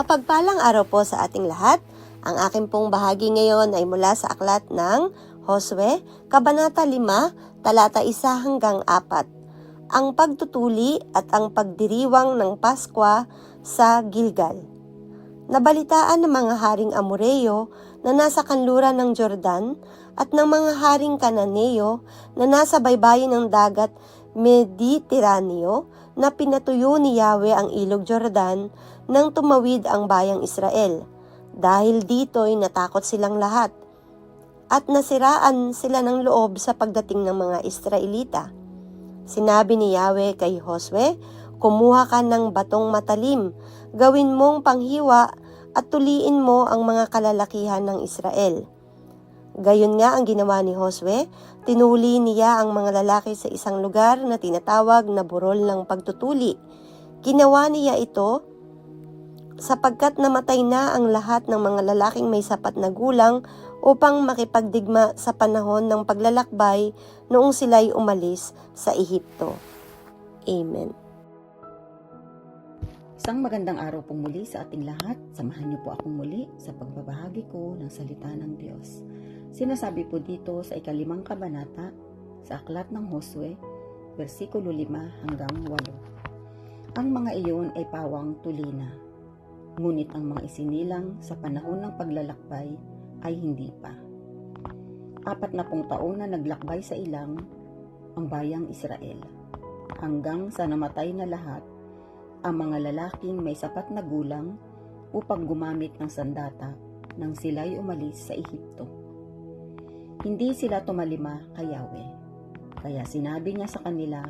Mapagpalang araw po sa ating lahat. Ang aking pong bahagi ngayon ay mula sa aklat ng Josue, Kabanata 5, talata 1 hanggang 4. Ang pagtutuli at ang pagdiriwang ng Paskwa sa Gilgal. Nabalitaan ng mga haring Amoreo na nasa kanluran ng Jordan at ng mga haring Kananeo na nasa baybayin ng dagat Mediteraneo na pinatuyo ni Yahweh ang ilog Jordan nang tumawid ang bayang Israel. Dahil dito'y natakot silang lahat at nasiraan sila ng loob sa pagdating ng mga Israelita. Sinabi ni Yahweh kay Josue, "Kumuha ka ng batong matalim, gawin mong panghiwa at tuliin mo ang mga kalalakihan ng Israel." Gayon nga ang ginawa ni Josue, tinuli niya ang mga lalaki sa isang lugar na tinatawag na burol ng pagtutuli. Ginawa niya ito sapagkat namatay na ang lahat ng mga lalaking may sapat na gulang upang makipagdigma sa panahon ng paglalakbay noong sila'y umalis sa Ehipto. Amen. Isang magandang araw pong muli sa ating lahat. Samahan niyo po akong muli sa pagbabahagi ko ng salita ng Diyos. Sinasabi po dito sa ika-5 kabanata sa aklat ng Josue, versikulo 5 hanggang 8. Ang mga iyon ay pawang tulina, ngunit ang mga isinilang sa panahon ng paglalakbay ay hindi pa. 40 taon na naglakbay sa ilang ang bayang Israel, hanggang sa namatay na lahat ang mga lalaking may sapat na gulang upang gumamit ng sandata nang sila'y umalis sa Ehipto. Hindi sila tumalima kay Yahweh, kaya sinabi niya sa kanila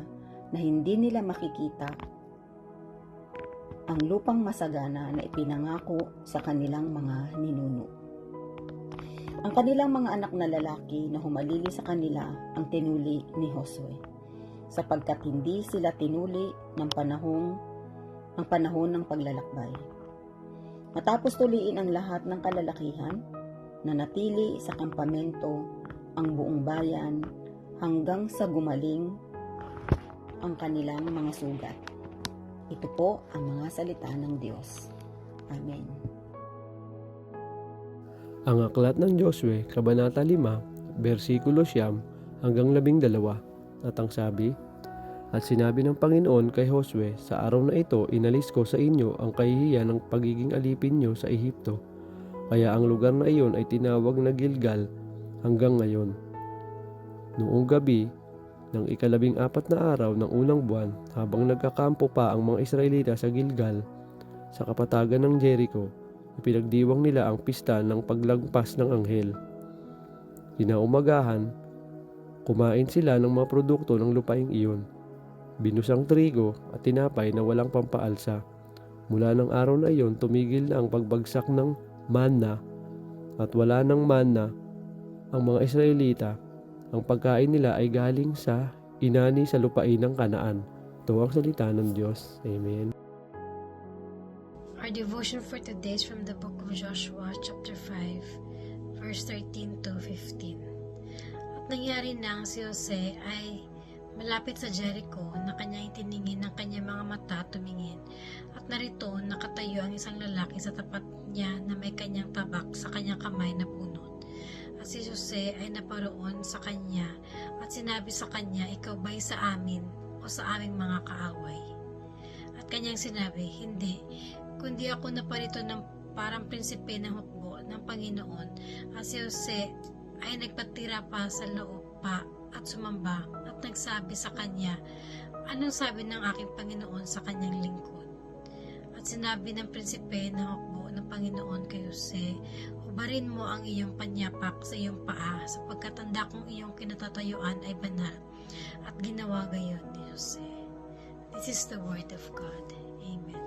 na hindi nila makikita ang lupang masagana na ipinangako sa kanilang mga ninuno. Ang kanilang mga anak na lalaki na humalili sa kanila ang tinuli ni Josue, sapagkat hindi sila tinuli ng panahon ng paglalakbay. Matapos tuliin ang lahat ng kalalakihan, nanatili sa kampamento ang buong bayan hanggang sa gumaling ang kanilang mga sugat. Ito po ang mga salita ng Diyos. Amen. Ang aklat ng Josue, Kabanata 5, versikulo 9 hanggang 12. At ang sabi, "At sinabi ng Panginoon kay Josue, sa araw na ito inalis ko sa inyo ang kahihiyan ng pagiging alipin nyo sa Ehipto. Kaya ang lugar na iyon ay tinawag na Gilgal hanggang ngayon. Noong gabi ng ika-14 na araw ng unang buwan, habang nagkakampo pa ang mga Israelita sa Gilgal, sa kapatagan ng Jericho, ipinagdiwang nila ang pista ng paglagpas ng anghel. Kinaumagahan, kumain sila ng mga produkto ng lupaing iyon, binusang trigo at tinapay na walang pampaalsa. Mula ng araw na iyon, tumigil na ang pagbagsak ng manna at wala ng manna ang mga Israelita. Ang pagkain nila ay galing sa inani sa lupain ng Kanaan." Ito ang salita ng Diyos. Amen. Our devotion for today is from the book of Joshua, chapter 5, verse 13 to 15. At nangyari nang si Jose ay malapit sa Jericho na kanyang itiningin ng kanyang mga mata tumingin. At narito nakatayo ang isang lalaki sa tapat niya na may kanyang tabak sa kanyang kamay na punot. At si Jose ay naparoon sa kanya at sinabi sa kanya, "Ikaw ba'y sa amin o sa aming mga kaaway?" At kanyang sinabi, "Hindi, kundi ako naparito ng parang prinsipe ng hukbo ng Panginoon." At si Jose ay nagpatira pa sa loob pa at sumamba at nagsabi sa kanya, "Anong sabi ng aking Panginoon sa kanyang lingkod?" At sinabi ng prinsipe ng hukbo ng Panginoon kay Jose, "Hubarin mo ang iyong panyapak sa iyong paa, sapagkat ang dakong iyong kinatatayuan ay banal." At ginawa gayon ni Jose. This is the word of God. Amen.